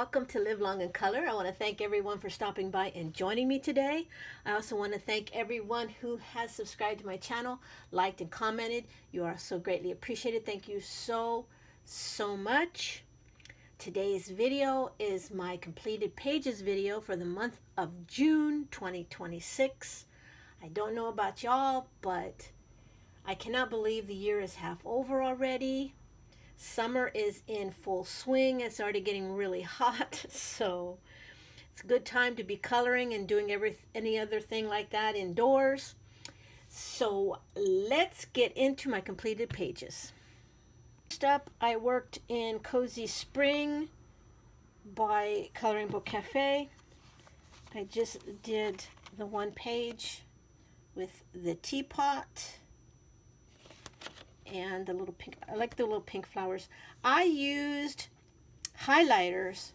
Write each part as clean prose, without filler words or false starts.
welcome to Live Long in Color. I want to thank everyone for stopping by and joining me today. I also want to thank everyone who has subscribed to my channel, liked and commented. You are so greatly appreciated. Thank you so much. Today's video is my completed pages video for the month of June 2026. I don't know about y'all, but I cannot believe the year is half over already. Summer is in full swing. It's already getting really hot, so it's a good time to be coloring and doing any other thing like that indoors. So let's get into my completed pages. First up, I worked in Cozy Spring by Coloring Book Cafe. I just did the one page with the teapot and the little pink. I like the little pink flowers. I used highlighters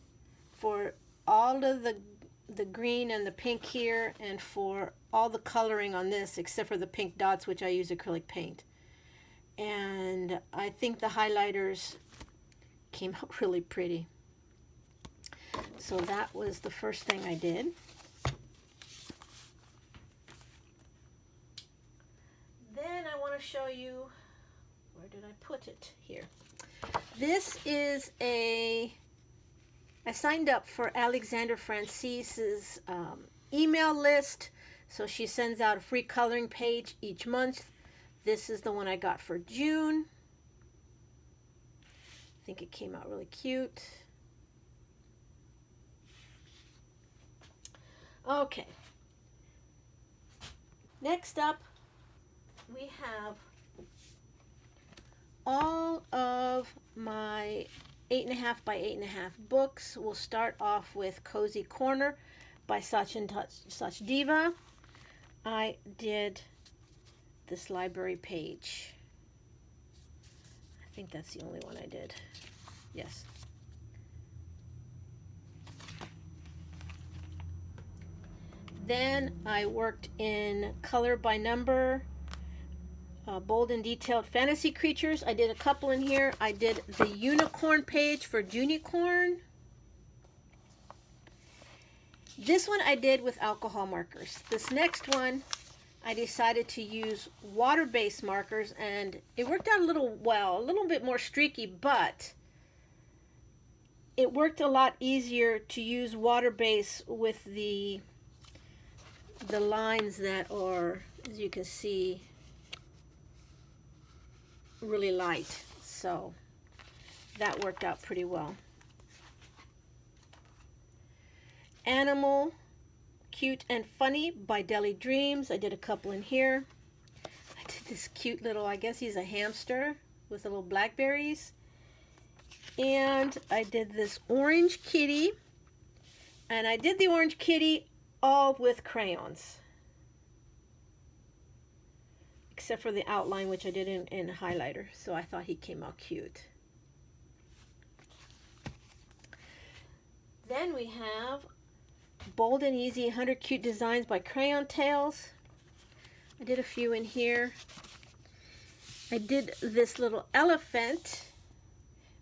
for all of the green and the pink here, and for all the coloring on this except for the pink dots, which I use acrylic paint. And I think the highlighters came out really pretty. So that was the first thing I did. Then I want to show you, where did I put it? Here. This is I signed up for Alexandra Francise's email list. So she sends out a free coloring page each month. This is the one I got for June. I think it came out really cute. Okay. Next up, we have all of my 8.5 by 8.5 books. We'll start off with Cozy Corner by Such Diva. I did this library page. I think that's the only one I did. Yes. Then I worked in Color by Number, Bold and Detailed Fantasy Creatures. I did a couple in here. I did the unicorn page for Junicorn. This one I did with alcohol markers. This next one I decided to use water-based markers, and it worked out a little bit more streaky, but it worked a lot easier to use water-based with the lines that are, as you can see, really light. So that worked out pretty well. Animal, Cute and Funny by Deli Dreams. I did a couple in here. I did this cute little, I guess he's a hamster with little blackberries. And I did this orange kitty. And I did the orange kitty all with crayons, except for the outline, which I did in highlighter. So I thought he came out cute. Then we have Bold and Easy 100 Cute Designs by Crayon Tales. I did a few in here. I did this little elephant,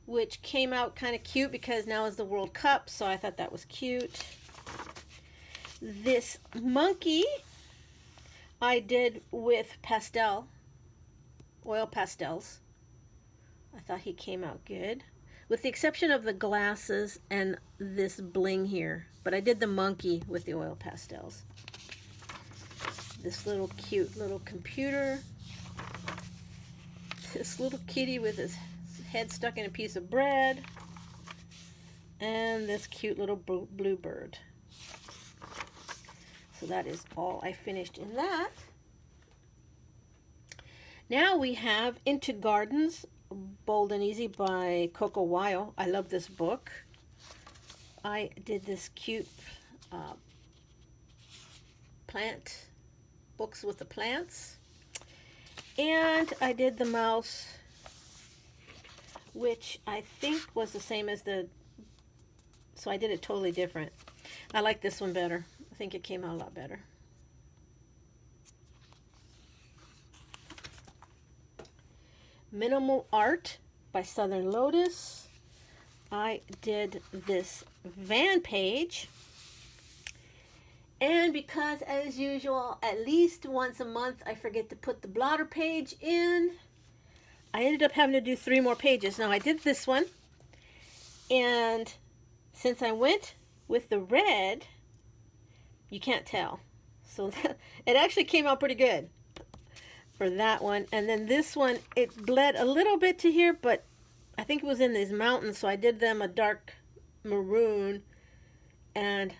which came out kind of cute because now is the World Cup, so I thought that was cute. This monkey I did with oil pastels. I thought he came out good, with the exception of the glasses and this bling here. But I did the monkey with the oil pastels. This little cute little computer. This little kitty with his head stuck in a piece of bread. And this cute little blue bird. So that is all I finished in that. Now we have Into Gardens, Bold and Easy by Coco Weil. I love this book. I did this cute plant, books with the plants. And I did the mouse, which I think was the same as so I did it totally different. I like this one better. I think it came out a lot better. Minimal Art by Southern Lotus. I did this van page. And because, as usual, at least once a month I forget to put the blotter page in, I ended up having to do 3 more pages. Now I did this one, and since I went with the red, you can't tell. So it actually came out pretty good for that one. And then this one, it bled a little bit to here, but I think it was in these mountains, so I did them a dark maroon, and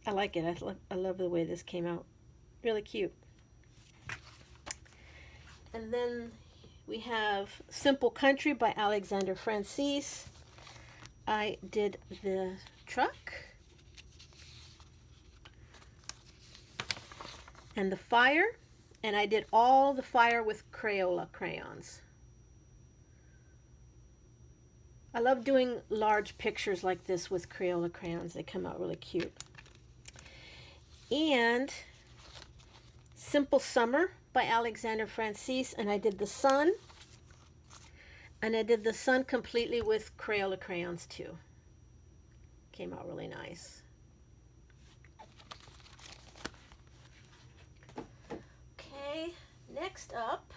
I like it. I love the way this came out. Really cute. And then we have Simple Country by Alexander Francis. I did the truck and the fire, and I did all the fire with Crayola crayons. I love doing large pictures like this with Crayola crayons. They come out really cute. And Simple Summer by Alexander Francis, and I did the sun. And I did the sun completely with Crayola crayons too. Came out really nice. Okay, next up,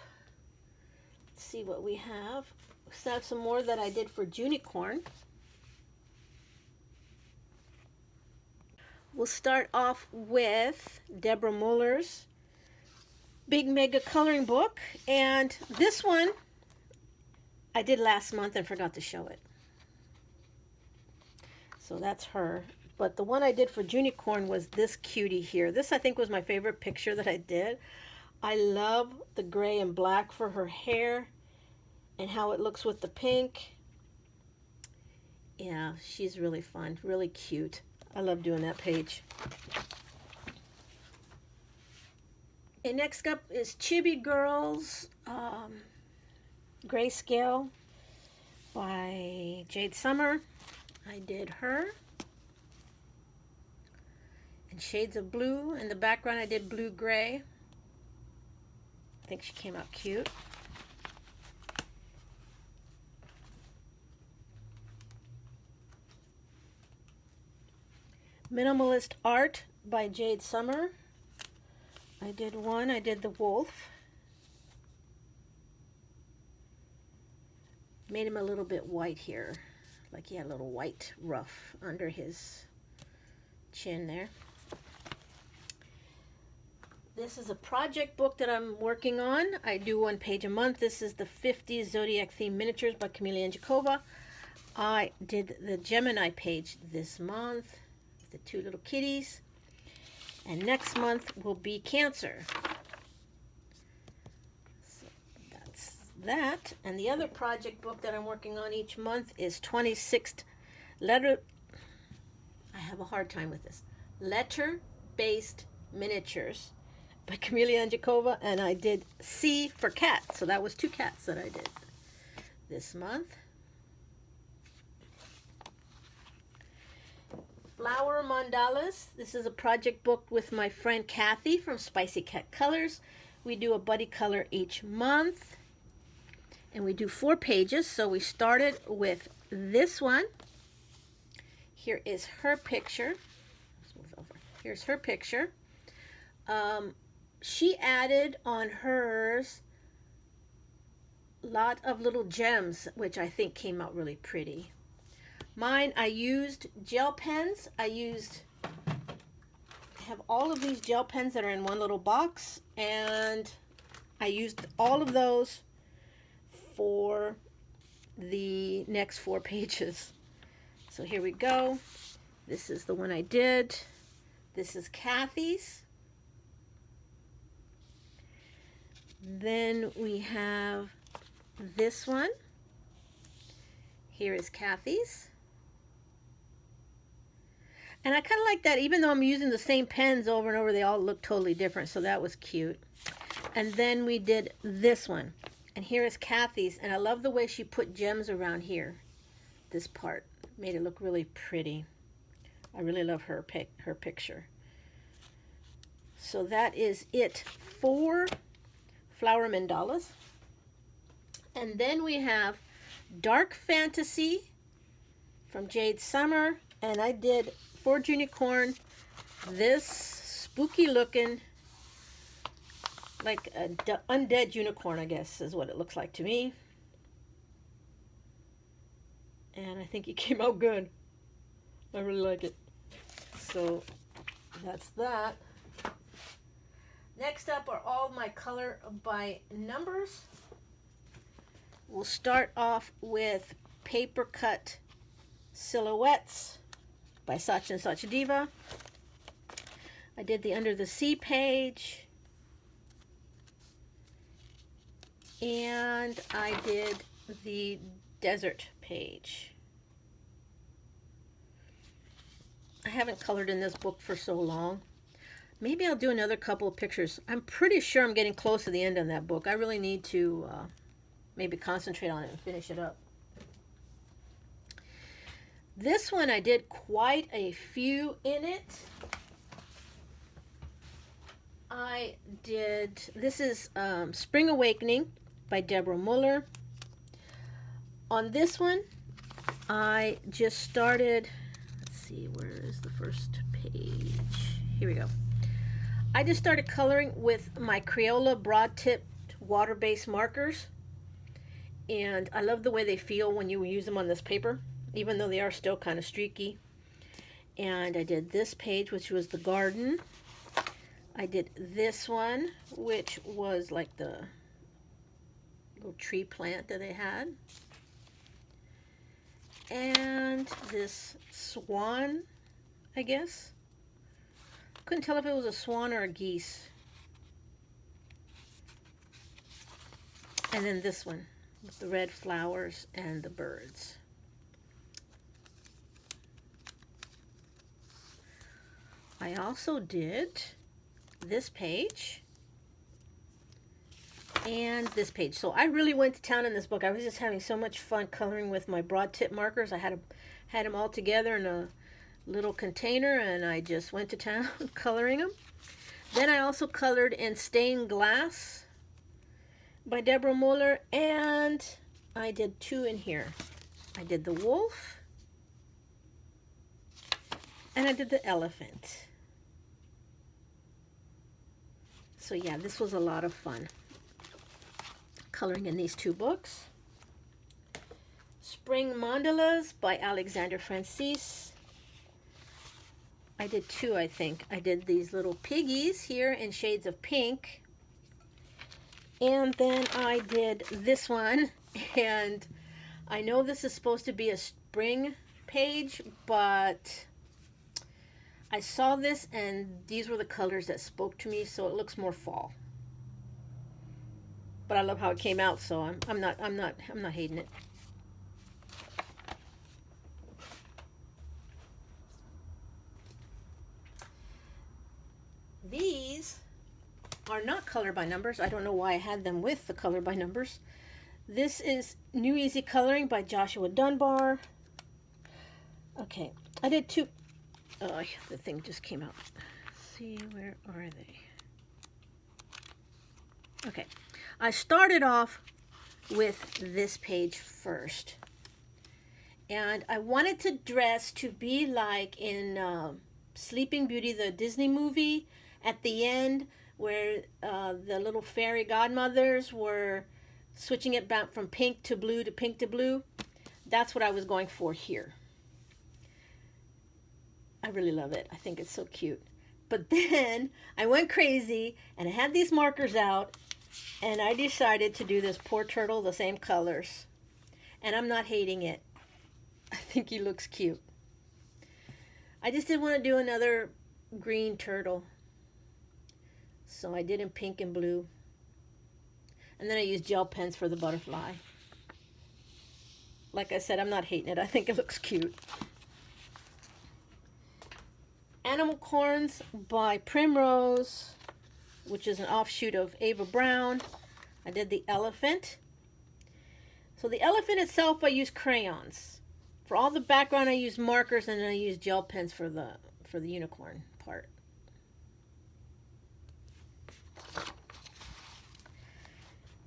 let's see what we have. We have some more that I did for Junicorn. We'll start off with Deborah Muller's Big Mega Coloring Book. And this one I did last month and forgot to show it. So that's her. But the one I did for Junicorn was this cutie here. This, I think, was my favorite picture that I did. I love the gray and black for her hair and how it looks with the pink. Yeah, she's really fun, really cute. I love doing that page. And next up is Chibi Girls Grayscale by Jade Summer. I did her. And Shades of Blue. In the background I did blue gray. I think she came out cute. Minimalist Art by Jade Summer. I did one. I did the wolf. Made him a little bit white here. Like he had a little white ruff under his chin there. This is a project book that I'm working on. I do 1 page a month. This is the 50 Zodiac Theme Miniatures by Camelia Anjakova. I did the Gemini page this month. The 2 little kitties, and next month will be Cancer. So that's that. And the other project book that I'm working on each month is 26th letter. I have a hard time with this. Letter-based miniatures by Camelia Anjakova, and I did C for cat. So that was 2 cats that I did this month. Flower Mandalas. This is a project book with my friend Kathy from Spicy Cat Colors. We do a buddy color each month. And we do 4 pages. So we started with this one. Here is her picture. Let's move over. Here's her picture. She added on hers a lot of little gems, which I think came out really pretty. Mine, I used gel pens. I have all of these gel pens that are in one little box, and I used all of those for the next 4 pages. So here we go. This is the one I did. This is Kathy's. Then we have this one. Here is Kathy's. And I kind of like that, even though I'm using the same pens over and over, they all look totally different. So that was cute. And then we did this one. And here is Kathy's. And I love the way she put gems around here. This part made it look really pretty. I really love her picture. So that is it for Flower Mandalas. And then we have Dark Fantasy from Jade Summer. And I did Forge Unicorn, this spooky looking, like a undead unicorn, I guess is what it looks like to me. And I think it came out good. I really like it. So that's that. Next up are all my color by numbers. We'll start off with Paper Cut Silhouettes by Sacha & Sacha Diva. I did the Under the Sea page. And I did the Desert page. I haven't colored in this book for so long. Maybe I'll do another couple of pictures. I'm pretty sure I'm getting close to the end on that book. I really need to maybe concentrate on it and finish it up. This one I did quite a few in it. I did, this is Spring Awakening by Deborah Muller. On this one, I just started, let's see, where is the first page? Here we go. I just started coloring with my Crayola broad-tipped water-based markers. And I love the way they feel when you use them on this paper, even though they are still kind of streaky. And I did this page, which was the garden. I did this one, which was like the little tree plant that they had. And this swan, I guess. Couldn't tell if it was a swan or a geese. And then this one with the red flowers and the birds. I also did this page and this page. So I really went to town in this book. I was just having so much fun coloring with my broad tip markers. I had them all together in a little container, and I just went to town coloring them. Then I also colored in Stained Glass by Deborah Muller, and I did two in here. I did the wolf and I did the elephant. So yeah, this was a lot of fun coloring in these two books. Spring Mandalas by Alexander Francis. I did two, I think. I did these little piggies here in shades of pink. And then I did this one. And I know this is supposed to be a spring page, but I saw this and these were the colors that spoke to me, so it looks more fall. But I love how it came out, so I'm not hating it. These are not color by numbers. I don't know why I had them with the color by numbers. This is New Easy Coloring by Joshua Dunbar. Okay, I did two. Oh, the thing just came out. Let's see, where are they? Okay, I started off with this page first. And I wanted the dress to be like in Sleeping Beauty, the Disney movie, at the end where the little fairy godmothers were switching it back from pink to blue to pink to blue. That's what I was going for here. I really love it. I think it's so cute. But then I went crazy and I had these markers out and I decided to do this poor turtle the same colors. And I'm not hating it. I think he looks cute. I just didn't want to do another green turtle. So I did in pink and blue. And then I used gel pens for the butterfly. Like I said, I'm not hating it. I think it looks cute. Animal Corns by Primrose, which is an offshoot of Ava Brown. I did the elephant. So the elephant itself, I used crayons. For all the background, I used markers, and then I used gel pens for the unicorn part.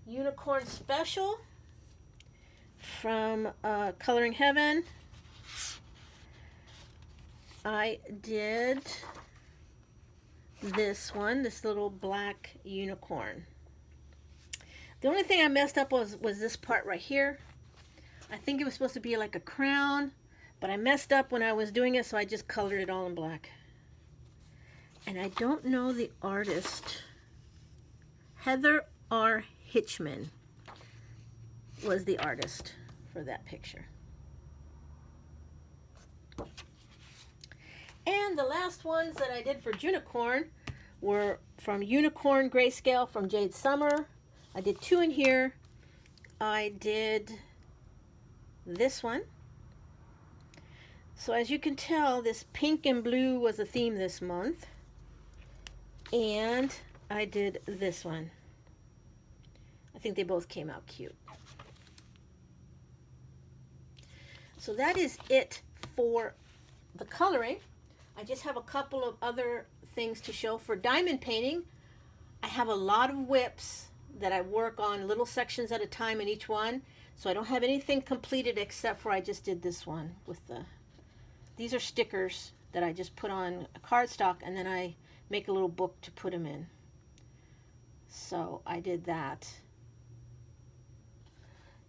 Unicorn Special from Coloring Heaven. I did this one, this little black unicorn. The only thing I messed up was this part right here. I think it was supposed to be like a crown, but I messed up when I was doing it, so I just colored it all in black. And I don't know the artist. Heather R. Hitchman was the artist for that picture. And the last ones that I did for Junicorn were from Unicorn Grayscale from Jade Summer. I did 2 in here. I did this one. So as you can tell, this pink and blue was a theme this month. And I did this one. I think they both came out cute. So that is it for the coloring. I just have a couple of other things to show. For diamond painting, I have a lot of whips that I work on little sections at a time in each one. So I don't have anything completed except for I just did this one with these are stickers that I just put on a cardstock, and then I make a little book to put them in. So I did that.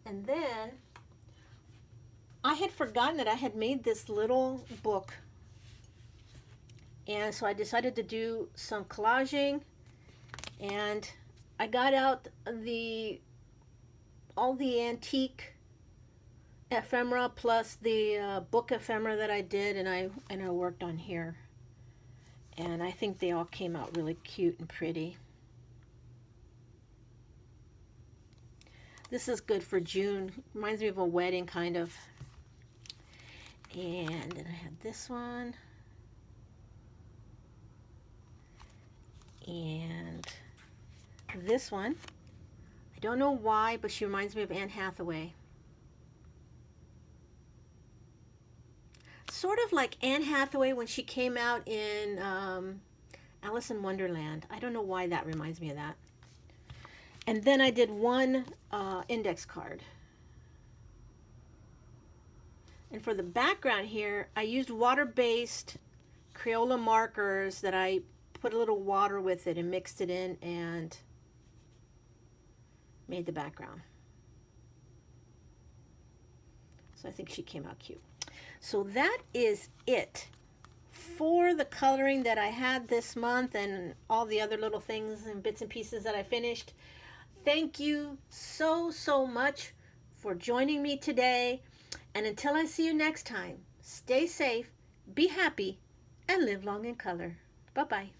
And then I had forgotten that I had made this little book. And so I decided to do some collaging, and I got out all the antique ephemera plus the book ephemera that I did, and I worked on here. And I think they all came out really cute and pretty. This is good for June. Reminds me of a wedding, kind of. And then I had this one. And this one. I don't know why, but she reminds me of Anne Hathaway. Sort of like Anne Hathaway when she came out in Alice in Wonderland. I don't know why that reminds me of that. And then I did one index card. And for the background here, I used water-based Crayola markers that I put a little water with it and mixed it in and made the background. So I think she came out cute. So that is it for the coloring that I had this month and all the other little things and bits and pieces that I finished. Thank you so much for joining me today. And until I see you next time, stay safe, be happy, and live long in color. Bye-bye.